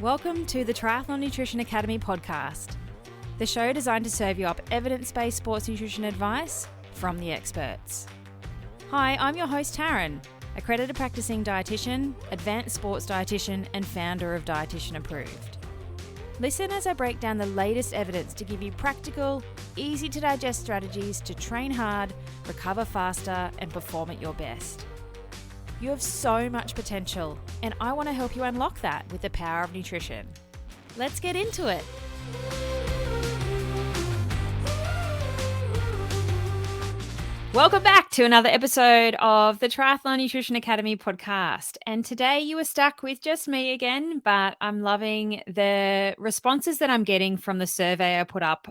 Welcome to the Triathlon Nutrition Academy podcast, the show designed to serve you up evidence-based sports nutrition advice from the experts. Hi, I'm your host Taryn, accredited practicing dietitian, advanced sports dietitian, and founder of Dietitian Approved. Listen as I break down the latest evidence to give you practical, easy to digest strategies to train hard, recover faster, and perform at your best. You have so much potential, and I want to help you unlock that with the power of nutrition. Let's get into it. Welcome back to another episode of the Triathlon Nutrition Academy podcast. And today you are stuck with just me again, but I'm loving the responses that I'm getting from the survey I put up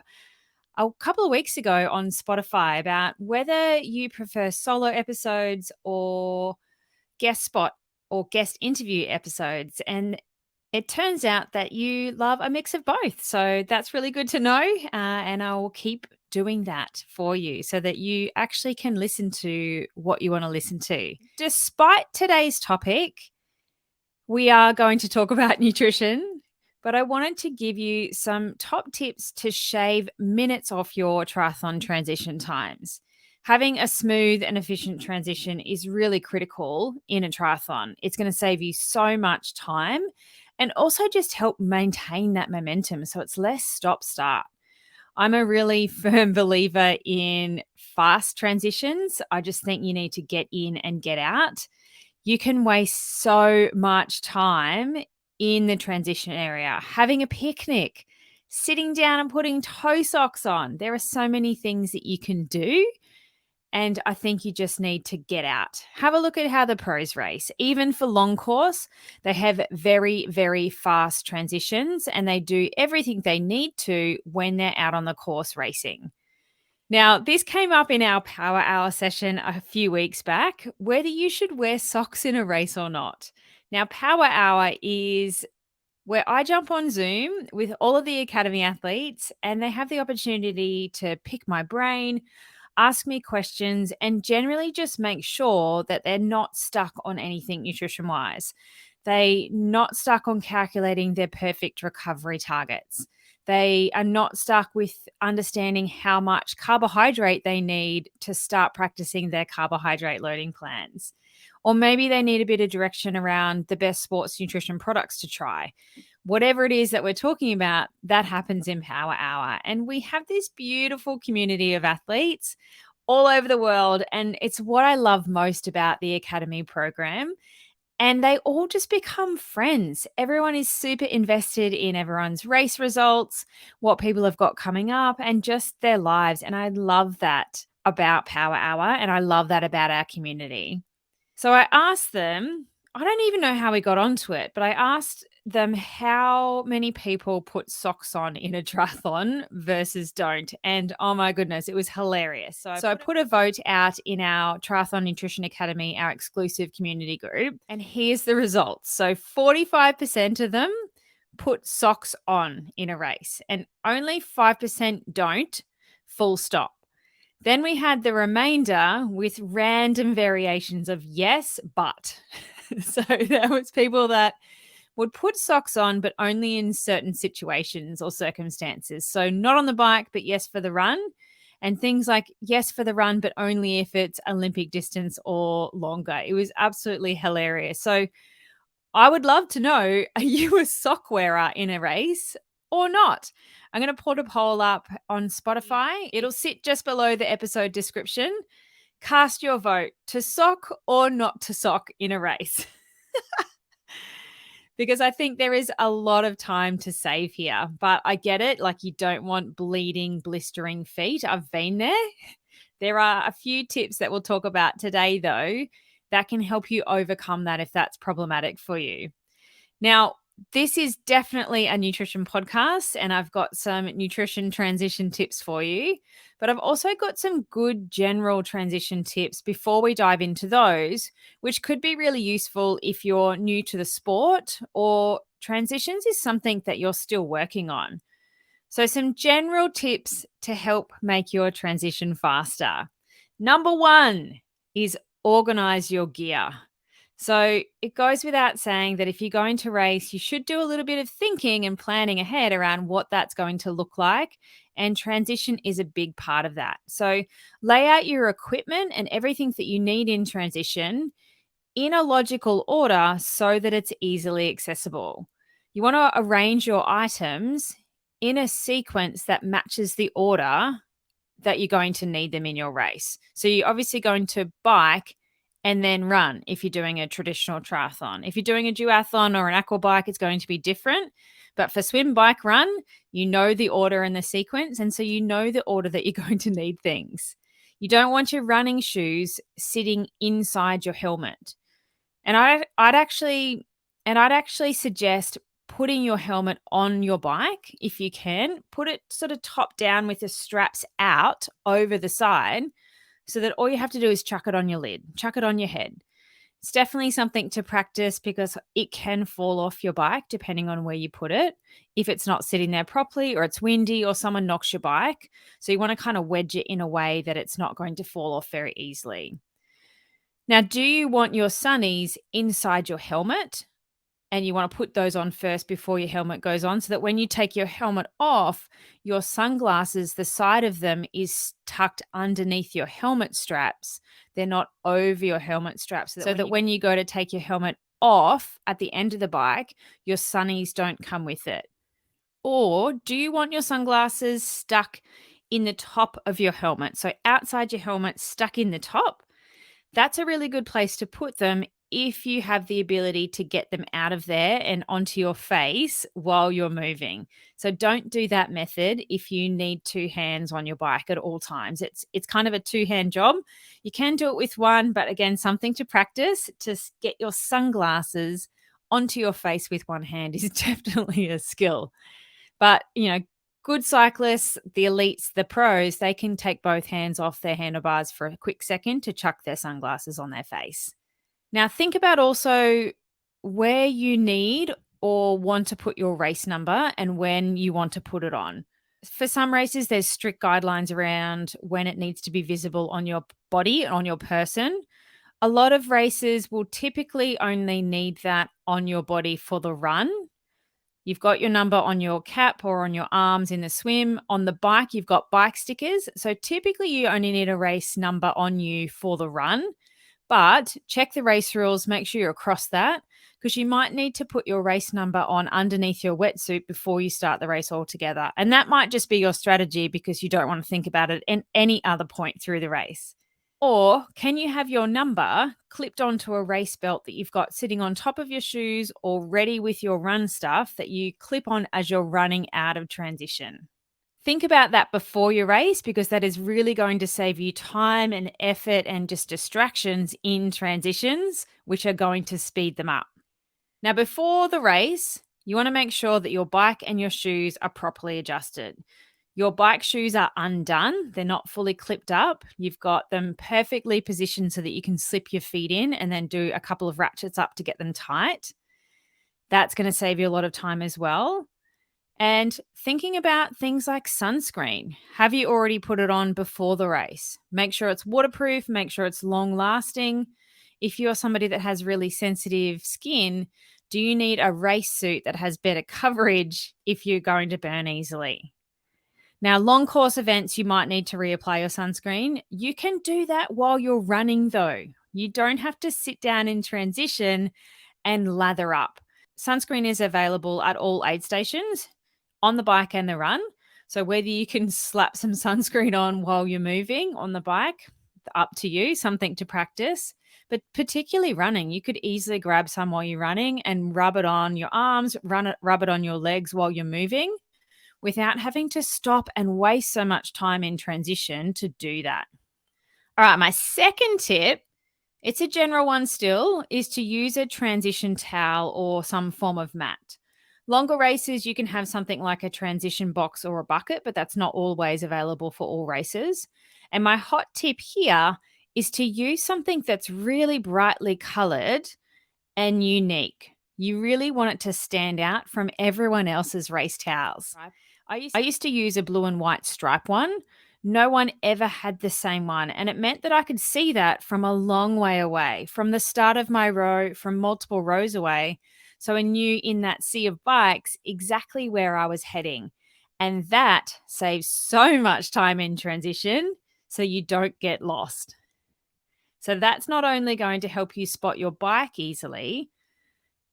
a couple of weeks ago on Spotify about whether you prefer solo episodes or guest spot or guest interview episodes. And it turns out that you love a mix of both. So that's really good to know. And I will keep doing that for you so that you actually can listen to what you want to listen to. Despite today's topic, we are going to talk about nutrition, but I wanted to give you some top tips to shave minutes off your triathlon transition times. Having a smooth and efficient transition is really critical in a triathlon. It's going to save you so much time and also just help maintain that momentum so it's less stop-start. I'm a really firm believer in fast transitions. I just think you need to get in and get out. You can waste so much time in the transition area, having a picnic, sitting down and putting toe socks on. There are so many things that you can do. And I think you just need to get out. Have a look at how the pros race. Even for long course, they have very, very fast transitions and they do everything they need to when they're out on the course racing. Now, this came up in our power hour session a few weeks back, whether you should wear socks in a race or not. Now, power hour is where I jump on Zoom with all of the Academy athletes and they have the opportunity to pick my brain, ask me questions, and generally just make sure that they're not stuck on anything nutrition-wise. They're not stuck on calculating their perfect recovery targets. They are not stuck with understanding how much carbohydrate they need to start practicing their carbohydrate loading plans. Or maybe they need a bit of direction around the best sports nutrition products to try. Whatever it is that we're talking about, that happens in Power Hour. And we have this beautiful community of athletes all over the world. And it's what I love most about the Academy program. And they all just become friends. Everyone is super invested in everyone's race results, what people have got coming up, and just their lives. And I love that about Power Hour. And I love that about our community. So I asked them, I don't even know how we got onto it, but I asked them how many people put socks on in a triathlon versus don't. And oh my goodness, it was hilarious. So I put a vote out in our Triathlon Nutrition Academy, our exclusive community group. And here's the results. So 45% of them put socks on in a race and only 5% don't, full stop. Then we had the remainder with random variations of yes, but. So there was people that would put socks on, but only in certain situations or circumstances. So not on the bike, but yes for the run. And things like yes for the run, but only if it's Olympic distance or longer. It was absolutely hilarious. So I would love to know, are you a sock wearer in a race or not? I'm going to put a poll up on Spotify. It'll sit just below the episode description. Cast your vote to sock or not to sock in a race. Because I think there is a lot of time to save here, but I get it. Like you don't want bleeding, blistering feet. I've been there. There are a few tips that we'll talk about today, though, that can help you overcome that if that's problematic for you. Now, this is definitely a nutrition podcast, and I've got some nutrition transition tips for you, but I've also got some good general transition tips before we dive into those, which could be really useful if you're new to the sport or transitions is something that you're still working on. So some general tips to help make your transition faster. Number one is organize your gear. So it goes without saying that if you're going to race, you should do a little bit of thinking and planning ahead around what that's going to look like. And transition is a big part of that. So lay out your equipment and everything that you need in transition in a logical order so that it's easily accessible. You want to arrange your items in a sequence that matches the order that you're going to need them in your race. So you're obviously going to bike and then run if you're doing a traditional triathlon. If you're doing a duathlon or an aqua bike, it's going to be different. But for swim, bike, run, you know the order and the sequence. And so you know the order that you're going to need things. You don't want your running shoes sitting inside your helmet. And I'd actually suggest putting your helmet on your bike if you can. Put it sort of top down with the straps out over the side so that all you have to do is chuck it on your lid, chuck it on your head. It's definitely something to practice because it can fall off your bike depending on where you put it if it's not sitting there properly or it's windy or someone knocks your bike. So you want to kind of wedge it in a way that it's not going to fall off very easily. Now, do you want your sunnies inside your helmet? And you want to put those on first before your helmet goes on so that when you take your helmet off, your sunglasses, the side of them is tucked underneath your helmet straps. They're not over your helmet straps. So that when you go to take your helmet off at the end of the bike, your sunnies don't come with it. Or do you want your sunglasses stuck in the top of your helmet? So outside your helmet, stuck in the top. That's a really good place to put them if you have the ability to get them out of there and onto your face while you're moving. So don't do that method if you need two hands on your bike at all times. It's kind of a two-hand job. You can do it with one, but again, something to practice. To get your sunglasses onto your face with one hand is definitely a skill. But, good cyclists, the elites, the pros, they can take both hands off their handlebars for a quick second to chuck their sunglasses on their face. Now, think about also where you need or want to put your race number and when you want to put it on. For some races, there's strict guidelines around when it needs to be visible on your body, on your person. A lot of races will typically only need that on your body for the run. You've got your number on your cap or on your arms in the swim. On the bike, you've got bike stickers. So typically you only need a race number on you for the run, but check the race rules, make sure you're across that because you might need to put your race number on underneath your wetsuit before you start the race altogether. And that might just be your strategy because you don't want to think about it at any other point through the race. Or can you have your number clipped onto a race belt that you've got sitting on top of your shoes or ready with your run stuff that you clip on as you're running out of transition? Think about that before your race because that is really going to save you time and effort and just distractions in transitions, which are going to speed them up. Now, before the race, you want to make sure that your bike and your shoes are properly adjusted. Your bike shoes are undone. They're not fully clipped up. You've got them perfectly positioned so that you can slip your feet in and then do a couple of ratchets up to get them tight. That's going to save you a lot of time as well. And thinking about things like sunscreen. Have you already put it on before the race? Make sure it's waterproof. Make sure it's long lasting. If you're somebody that has really sensitive skin, do you need a race suit that has better coverage if you're going to burn easily? Now, long course events, you might need to reapply your sunscreen. You can do that while you're running, though. You don't have to sit down in transition and lather up. Sunscreen is available at all aid stations on the bike and the run. So whether you can slap some sunscreen on while you're moving on the bike, up to you, something to practice. But particularly running, you could easily grab some while you're running and rub it on your arms, rub it on your legs while you're moving, without having to stop and waste so much time in transition to do that. All right, my second tip, it's a general one still, is to use a transition towel or some form of mat. Longer races, you can have something like a transition box or a bucket, but that's not always available for all races. And my hot tip here is to use something that's really brightly colored and unique. You really want it to stand out from everyone else's race towels. I used to use a blue and white stripe one No one ever had the same one. And it meant that I could see that from a long way away, from the start of my row, from multiple rows away. So I knew in that sea of bikes exactly where I was heading. And that saves so much time in transition so you don't get lost. So that's not only going to help you spot your bike easily,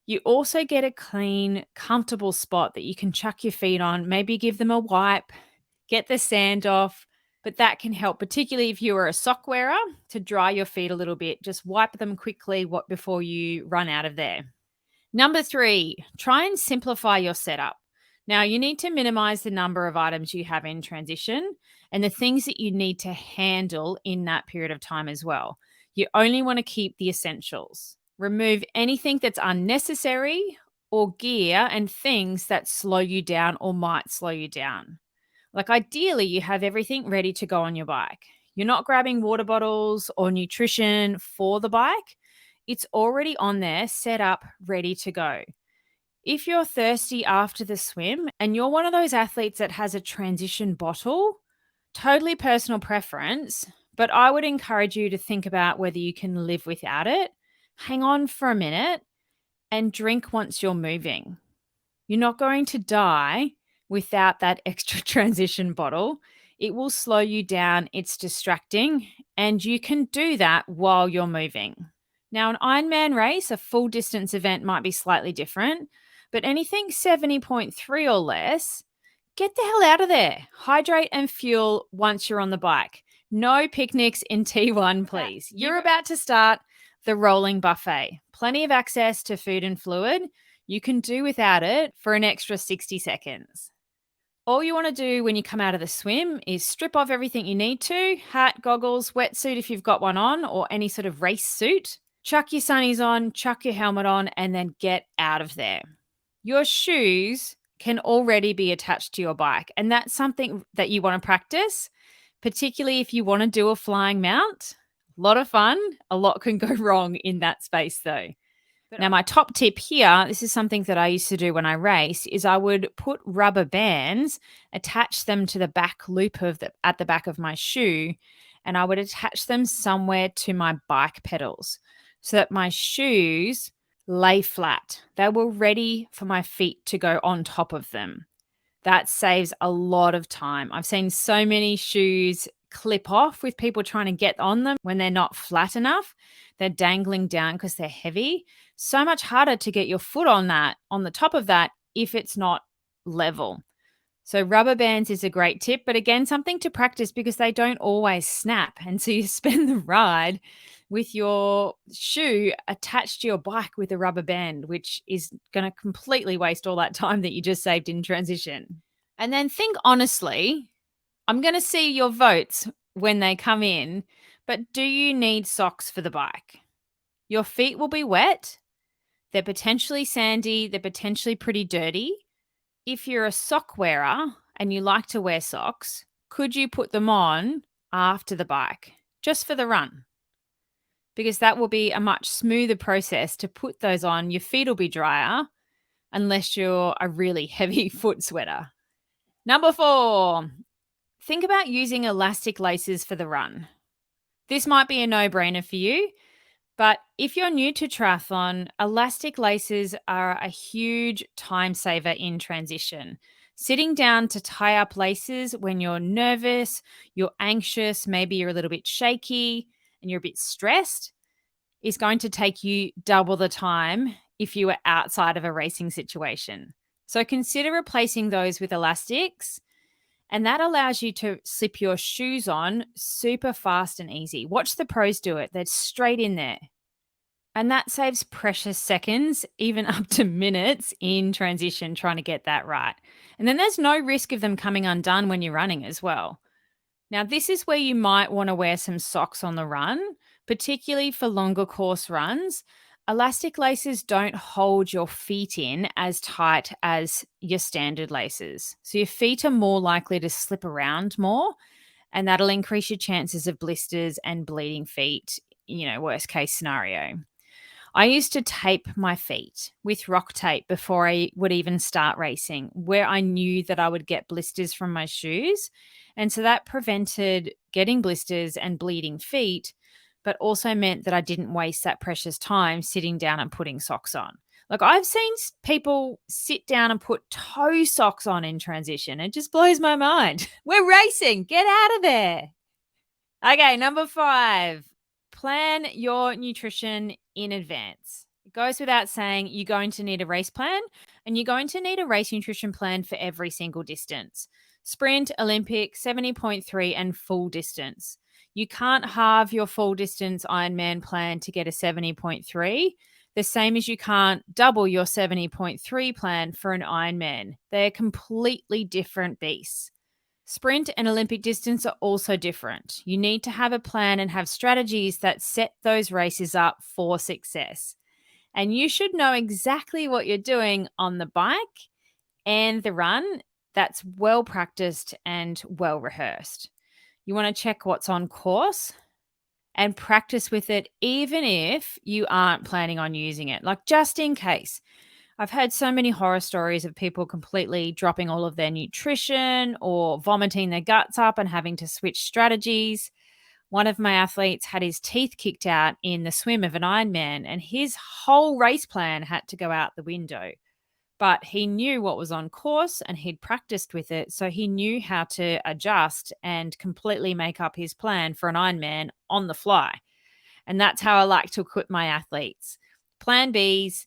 you also get a clean, comfortable spot that you can chuck your feet on, maybe give them a wipe, get the sand off. But that can help, particularly if you are a sock wearer, to dry your feet a little bit. Just wipe them quickly before you run out of there. Number 3, try and simplify your setup. Now, you need to minimize the number of items you have in transition and the things that you need to handle in that period of time as well. You only want to keep the essentials. Remove anything that's unnecessary or gear and things that slow you down or might slow you down. Like ideally, you have everything ready to go on your bike. You're not grabbing water bottles or nutrition for the bike. It's already on there, set up, ready to go. If you're thirsty after the swim and you're one of those athletes that has a transition bottle, totally personal preference, but I would encourage you to think about whether you can live without it. Hang on for a minute and drink once you're moving. You're not going to die without that extra transition bottle. It will slow you down. It's distracting, and you can do that while you're moving. Now, an Ironman race, a full distance event, might be slightly different, but anything 70.3 or less, get the hell out of there. Hydrate and fuel once you're on the bike. No picnics in T1, please. You're about to start the rolling buffet. Plenty of access to food and fluid. You can do without it for an extra 60 seconds. All you want to do when you come out of the swim is strip off everything you need to, hat, goggles, wetsuit if you've got one on, or any sort of race suit. Chuck your sunnies on, chuck your helmet on, and then get out of there. Your shoes can already be attached to your bike, and that's something that you want to practice, particularly if you want to do a flying mount. A lot of fun. A lot can go wrong in that space though. Now, my top tip here, this is something that I used to do when I race, is I would put rubber bands, attach them to the back loop at the back of my shoe, and I would attach them somewhere to my bike pedals so that my shoes lay flat. They were ready for my feet to go on top of them. That saves a lot of time. I've seen so many shoes clip off with people trying to get on them when they're not flat enough. They're dangling down because they're heavy. So much harder to get your foot on the top of that, if it's not level. So rubber bands is a great tip, but again, something to practice because they don't always snap. And so you spend the ride with your shoe attached to your bike with a rubber band, which is going to completely waste all that time that you just saved in transition. And then think honestly, I'm going to see your votes when they come in, but do you need socks for the bike? Your feet will be wet. They're potentially sandy. They're potentially pretty dirty. If you're a sock wearer and you like to wear socks, could you put them on after the bike, just for the run? Because that will be a much smoother process to put those on. Your feet will be drier unless you're a really heavy foot sweater. Number 4, think about using elastic laces for the run. This might be a no-brainer for you, but if you're new to triathlon, elastic laces are a huge time saver in transition. Sitting down to tie up laces when you're nervous, you're anxious, maybe you're a little bit shaky and you're a bit stressed is going to take you double the time if you were outside of a racing situation. So consider replacing those with elastics, and that allows you to slip your shoes on super fast and easy. Watch the pros do it. They're straight in there. And that saves precious seconds, even up to minutes in transition trying to get that right. And then there's no risk of them coming undone when you're running as well. Now, this is where you might want to wear some socks on the run, particularly for longer course runs. Elastic laces don't hold your feet in as tight as your standard laces. So your feet are more likely to slip around more, and that'll increase your chances of blisters and bleeding feet, worst case scenario. I used to tape my feet with rock tape before I would even start racing, where I knew that I would get blisters from my shoes. And so that prevented getting blisters and bleeding feet, but also meant that I didn't waste that precious time sitting down and putting socks on. Like I've seen people sit down and put toe socks on in transition. It just blows my mind. We're racing. Get out of there. Okay, number 5, plan your nutrition in advance. It goes without saying you're going to need a race plan and you're going to need a race nutrition plan for every single distance. Sprint, Olympic, 70.3 and full distance. You can't halve your full distance Ironman plan to get a 70.3, the same as you can't double your 70.3 plan for an Ironman. They're completely different beasts. Sprint and Olympic distance are also different. You need to have a plan and have strategies that set those races up for success. And you should know exactly what you're doing on the bike and the run that's well practiced and well rehearsed. You want to check what's on course and practice with it, even if you aren't planning on using it, like just in case. I've heard so many horror stories of people completely dropping all of their nutrition or vomiting their guts up and having to switch strategies. One of my athletes had his teeth kicked out in the swim of an Ironman, and his whole race plan had to go out the window. But he knew what was on course and he'd practiced with it, so he knew how to adjust and completely make up his plan for an Ironman on the fly. And that's how I like to equip my athletes. Plan Bs,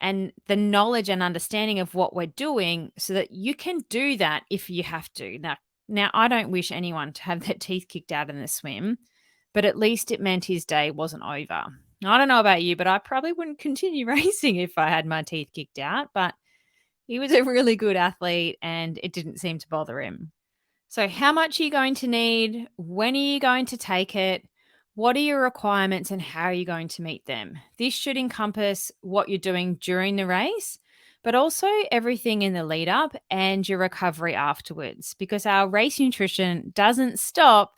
and the knowledge and understanding of what we're doing so that you can do that if you have to. Now I don't wish anyone to have their teeth kicked out in the swim, but at least it meant his day wasn't over. I don't know about you, but I probably wouldn't continue racing if I had my teeth kicked out, but he was a really good athlete and it didn't seem to bother him. So how much are you going to need? When are you going to take it? What are your requirements and how are you going to meet them? This should encompass what you're doing during the race, but also everything in the lead up and your recovery afterwards, because our race nutrition doesn't stop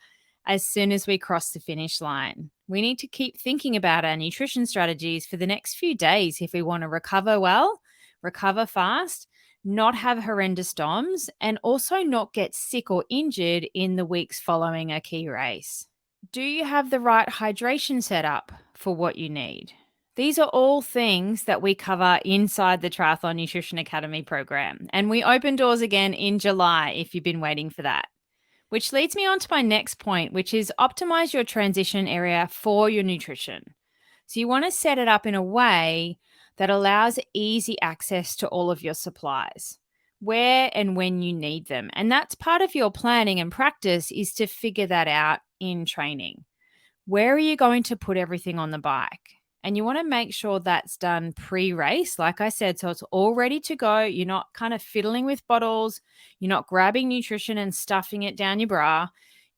as soon as we cross the finish line. We need to keep thinking about our nutrition strategies for the next few days if we want to recover well, recover fast, not have horrendous DOMs, and also not get sick or injured in the weeks following a key race. Do you have the right hydration setup for what you need? These are all things that we cover inside the Triathlon Nutrition Academy program. And we open doors again in July if you've been waiting for that. Which leads me on to my next point, which is optimize your transition area for your nutrition. So you want to set it up in a way that allows easy access to all of your supplies, where and when you need them. And that's part of your planning and practice, is to figure that out in training. Where are you going to put everything on the bike? And you want to make sure that's done pre-race, like I said, so it's all ready to go. You're not kind of fiddling with bottles. You're not grabbing nutrition and stuffing it down your bra.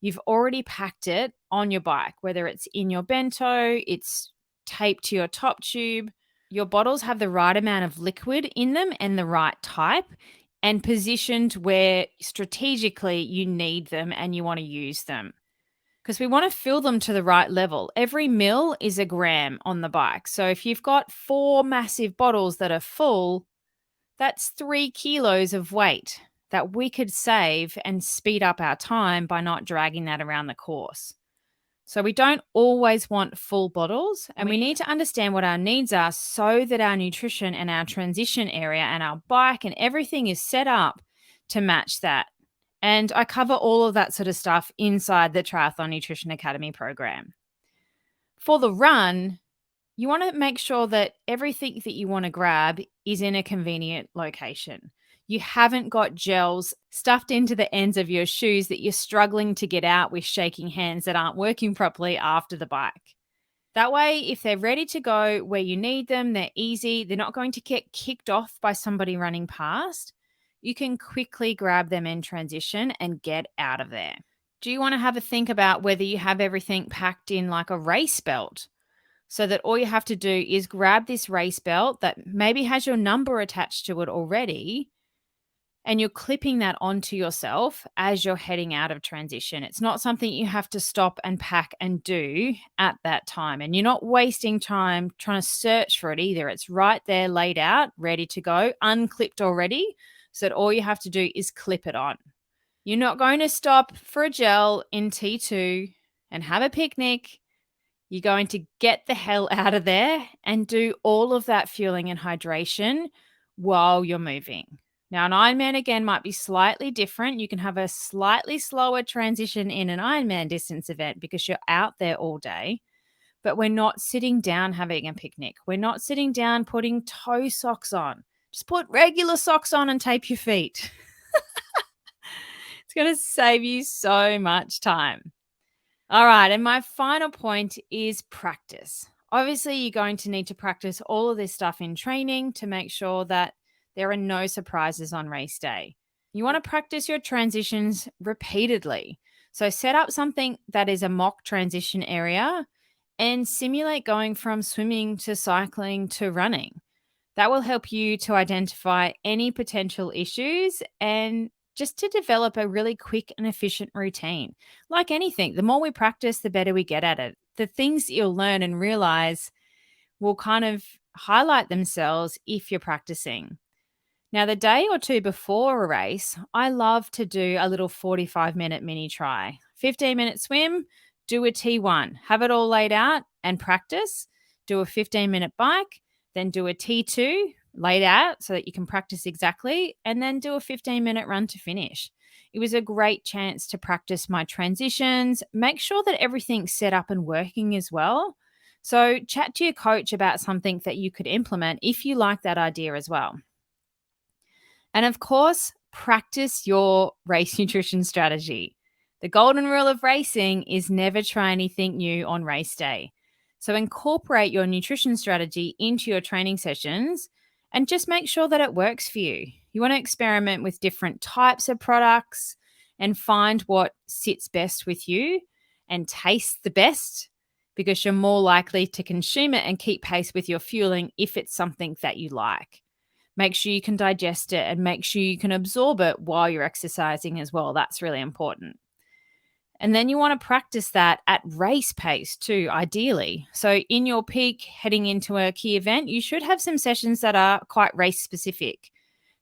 You've already packed it on your bike, whether it's in your bento, it's taped to your top tube. Your bottles have the right amount of liquid in them and the right type, and positioned where strategically you need them and you want to use them. Because we want to fill them to the right level. Every mil is a gram on the bike. So if you've got 4 massive bottles that are full, that's 3 kilos of weight that we could save and speed up our time by not dragging that around the course. So we don't always want full bottles, and we need to understand what our needs are so that our nutrition and our transition area and our bike and everything is set up to match that. And I cover all of that sort of stuff inside the Triathlon Nutrition Academy program. For the run, you want to make sure that everything that you want to grab is in a convenient location. You haven't got gels stuffed into the ends of your shoes that you're struggling to get out with shaking hands that aren't working properly after the bike. That way, if they're ready to go where you need them, they're easy, they're not going to get kicked off by somebody running past. You can quickly grab them in transition and get out of there. Do you want to have a think about whether you have everything packed in like a race belt, so that all you have to do is grab this race belt that maybe has your number attached to it already, and you're clipping that onto yourself as you're heading out of transition. It's not something you have to stop and pack and do at that time. And you're not wasting time trying to search for it either. It's right there laid out, ready to go, unclipped already, so that all you have to do is clip it on. You're not going to stop for a gel in T2 and have a picnic. You're going to get the hell out of there and do all of that fueling and hydration while you're moving. Now, an Ironman, again, might be slightly different. You can have a slightly slower transition in an Ironman distance event because you're out there all day. But we're not sitting down having a picnic. We're not sitting down putting toe socks on. Just put regular socks on and tape your feet. It's going to save you so much time. All right. And my final point is practice. Obviously, you're going to need to practice all of this stuff in training to make sure that there are no surprises on race day. You want to practice your transitions repeatedly. So set up something that is a mock transition area and simulate going from swimming to cycling to running. That will help you to identify any potential issues and just to develop a really quick and efficient routine. Like anything, the more we practice, the better we get at it. The things that you'll learn and realize will kind of highlight themselves if you're practicing. Now, the day or two before a race, I love to do a little 45-minute mini try. 15-minute swim, do a T1, have it all laid out and practice. Do a 15-minute bike, then do a T2 laid out so that you can practice exactly, and then do a 15-minute run to finish. It was a great chance to practice my transitions, make sure that everything's set up and working as well. So chat to your coach about something that you could implement if you like that idea as well. And of course, practice your race nutrition strategy. The golden rule of racing is never try anything new on race day. So incorporate your nutrition strategy into your training sessions and just make sure that it works for you. You want to experiment with different types of products and find what sits best with you and tastes the best because you're more likely to consume it and keep pace with your fueling if it's something that you like. Make sure you can digest it and make sure you can absorb it while you're exercising as well. That's really important. And then you want to practice that at race pace too, ideally. So in your peak heading into a key event, you should have some sessions that are quite race specific.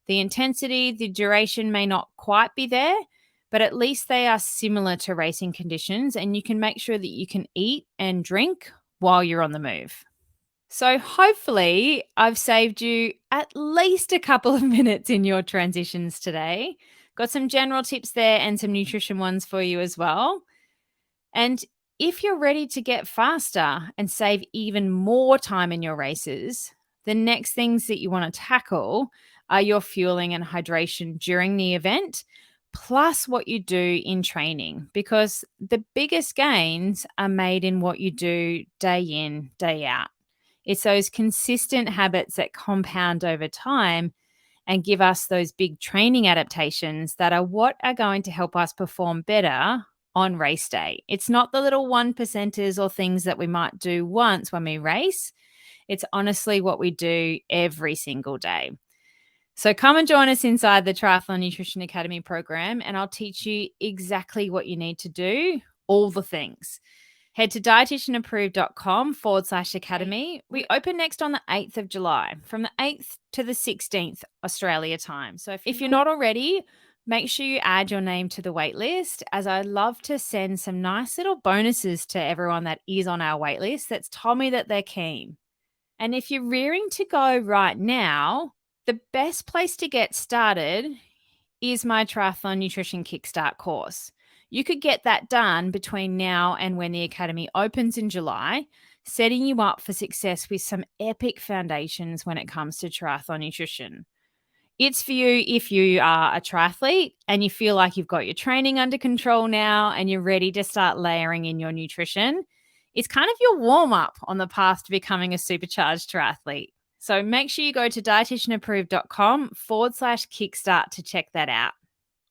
The intensity, the duration may not quite be there, but at least they are similar to racing conditions and you can make sure that you can eat and drink while you're on the move. So hopefully I've saved you at least a couple of minutes in your transitions today. Got some general tips there and some nutrition ones for you as well. And if you're ready to get faster and save even more time in your races, the next things that you want to tackle are your fueling and hydration during the event, plus what you do in training, because the biggest gains are made in what you do day in, day out. It's those consistent habits that compound over time and give us those big training adaptations that are what are going to help us perform better on race day. It's not the little 1%ers or things that we might do once when we race. It's honestly what we do every single day. So come and join us inside the Triathlon Nutrition Academy program and I'll teach you exactly what you need to do, all the things. Head to dietitianapproved.com/academy. We open next on the 8th of July, from the 8th to the 16th Australia time. So if you're not already, make sure you add your name to the wait list, as I love to send some nice little bonuses to everyone that is on our wait list that's told me that they're keen. And if you're rearing to go right now, the best place to get started is my Triathlon Nutrition Kickstart course. You could get that done between now and when the Academy opens in July, setting you up for success with some epic foundations when it comes to triathlon nutrition. It's for you if you are a triathlete and you feel like you've got your training under control now and you're ready to start layering in your nutrition. It's kind of your warm-up on the path to becoming a supercharged triathlete. So make sure you go to dietitianapproved.com/kickstart to check that out.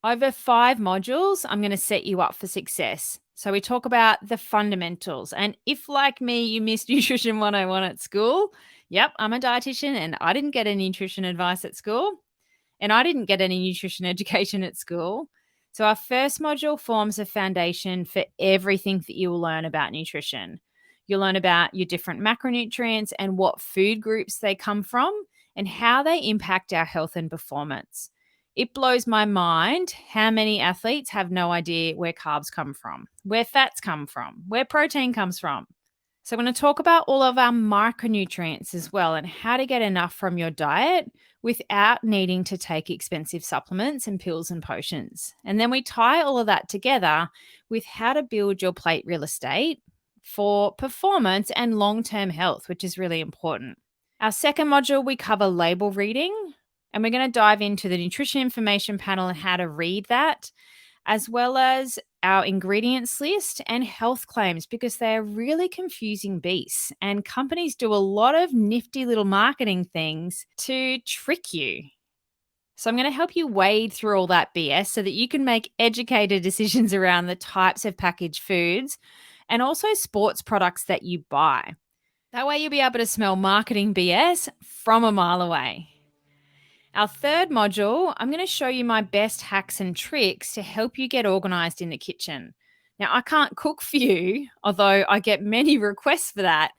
Over 5 modules, I'm going to set you up for success. So we talk about the fundamentals. And if, like me, you missed Nutrition 101 at school, yep, I'm a dietitian and I didn't get any nutrition advice at school. And I didn't get any nutrition education at school. So our first module forms a foundation for everything that you will learn about nutrition. You'll learn about your different macronutrients and what food groups they come from and how they impact our health and performance. It blows my mind how many athletes have no idea where carbs come from, where fats come from, where protein comes from. So I'm going to talk about all of our micronutrients as well and how to get enough from your diet without needing to take expensive supplements and pills and potions. And then we tie all of that together with how to build your plate real estate for performance and long-term health, which is really important. Our second module, we cover label reading, and we're going to dive into the nutrition information panel and how to read that, as well as our ingredients list and health claims, because they're really confusing beasts. And companies do a lot of nifty little marketing things to trick you. So I'm going to help you wade through all that BS so that you can make educated decisions around the types of packaged foods and also sports products that you buy. That way you'll be able to smell marketing BS from a mile away. Our third module, I'm going to show you my best hacks and tricks to help you get organized in the kitchen. Now, I can't cook for you, although I get many requests for that,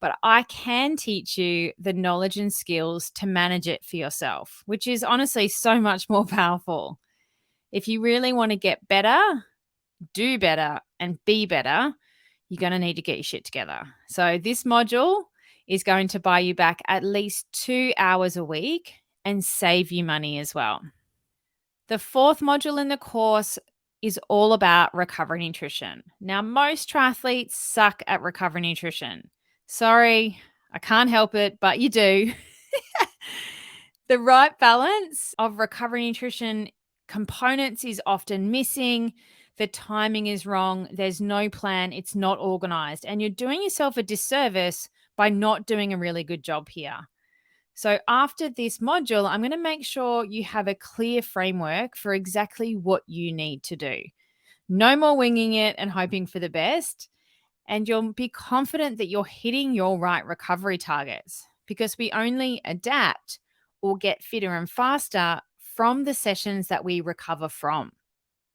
but I can teach you the knowledge and skills to manage it for yourself, which is honestly so much more powerful. If you really want to get better, do better, and be better, you're going to need to get your shit together. So this module is going to buy you back at least 2 hours a week and save you money as well. The fourth module in the course is all about recovery nutrition. Now, most triathletes suck at recovery nutrition. Sorry, I can't help it, but you do. The right balance of recovery nutrition components is often missing. The timing is wrong. There's no plan. It's not organized. And you're doing yourself a disservice by not doing a really good job here. So after this module, I'm going to make sure you have a clear framework for exactly what you need to do. No more winging it and hoping for the best. And you'll be confident that you're hitting your right recovery targets, because we only adapt or get fitter and faster from the sessions that we recover from.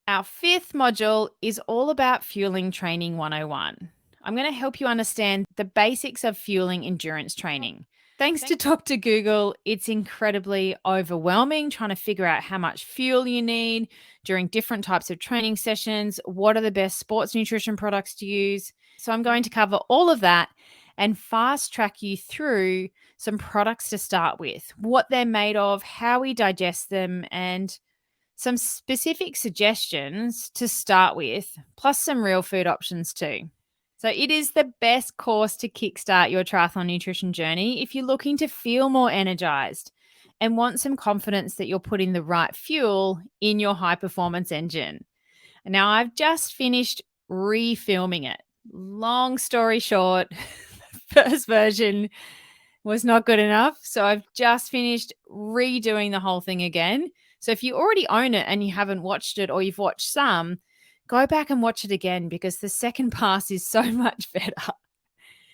Our fifth module is all about fueling training 101. I'm going to help you understand the basics of fueling endurance training. Thanks to Dr. Google, it's incredibly overwhelming trying to figure out how much fuel you need during different types of training sessions. What are the best sports nutrition products to use? So I'm going to cover all of that and fast track you through some products to start with, what they're made of, how we digest them, and some specific suggestions to start with, plus some real food options too. So it is the best course to kickstart your triathlon nutrition journey if you're looking to feel more energized and want some confidence that you're putting the right fuel in your high performance engine. Now, I've just finished refilming it. Long story short, the first version was not good enough. So I've just finished redoing the whole thing again. So if you already own it and you haven't watched it, or you've watched some, go back and watch it again, because the second pass is so much better.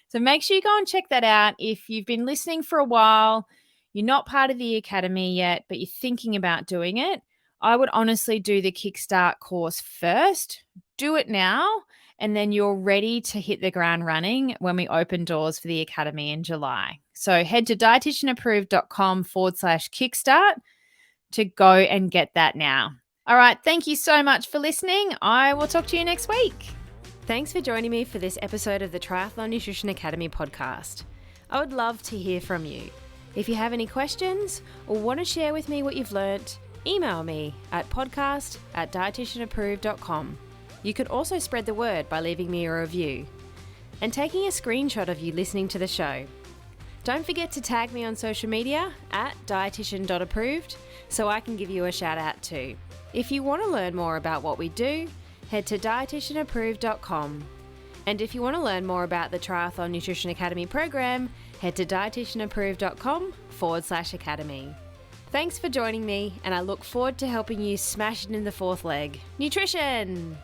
So make sure you go and check that out. If you've been listening for a while, you're not part of the academy yet, but you're thinking about doing it, I would honestly do the Kickstart course first. Do it now, and then you're ready to hit the ground running when we open doors for the academy in July. So head to dietitianapproved.com/kickstart to go and get that now. All right, thank you so much for listening. I will talk to you next week. Thanks for joining me for this episode of the Triathlon Nutrition Academy podcast. I would love to hear from you. If you have any questions or want to share with me what you've learnt, email me at podcast@dietitianapproved.com. You could also spread the word by leaving me a review and taking a screenshot of you listening to the show. Don't forget to tag me on social media at dietitian.approved so I can give you a shout out too. If you want to learn more about what we do, head to dietitianapproved.com. And if you want to learn more about the Triathlon Nutrition Academy program, head to dietitianapproved.com/academy. Thanks for joining me, and I look forward to helping you smash it in the fourth leg. Nutrition!